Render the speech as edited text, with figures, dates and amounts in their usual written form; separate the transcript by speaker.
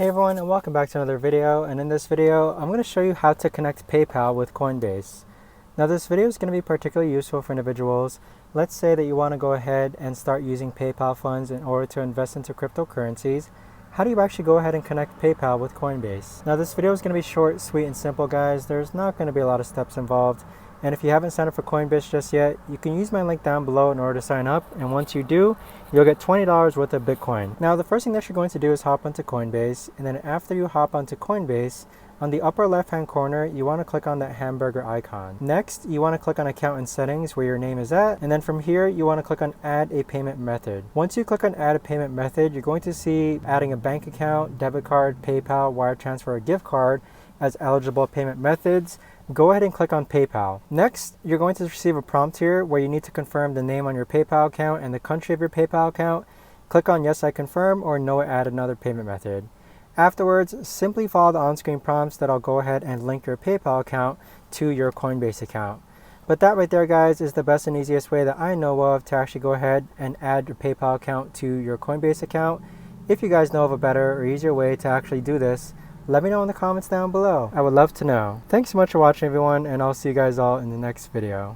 Speaker 1: Hey everyone, and welcome back to another video. And in this video I'm going to show you how to connect PayPal with Coinbase. Now this video is going to be particularly useful for individuals. Let's say that you want to go ahead and start using PayPal funds in order to invest into cryptocurrencies. How do you actually go ahead and connect PayPal with Coinbase? Now this video is going to be short, sweet, and simple, guys. There's not going to be a lot of steps involved. And if you haven't signed up for Coinbase just yet, you can use my link down below in order to sign up. And once you do, you'll get $20 worth of Bitcoin. Now, the first thing that you're going to do is hop onto Coinbase. And then after you hop onto Coinbase, on the upper left-hand corner, you want to click on that hamburger icon. Next, you want to click on Account and Settings where your name is at. And then from here, you want to click on Add a Payment Method. Once you click on Add a Payment Method, you're going to see adding a bank account, debit card, PayPal, wire transfer, or gift card as eligible payment methods. Go ahead and click on PayPal. Next, you're going to receive a prompt here where you need to confirm the name on your PayPal account and the country of your PayPal account. Click on Yes, I confirm, or No, add another payment method. Afterwards, simply follow the on-screen prompts that'll go ahead and link your PayPal account to your Coinbase account. But that right there, guys, is the best and easiest way that I know of to actually go ahead and add your PayPal account to your Coinbase account. If you guys know of a better or easier way to actually do this, let me know in the comments down below. I would love to know. Thanks so much for watching, everyone, and I'll see you guys all in the next video.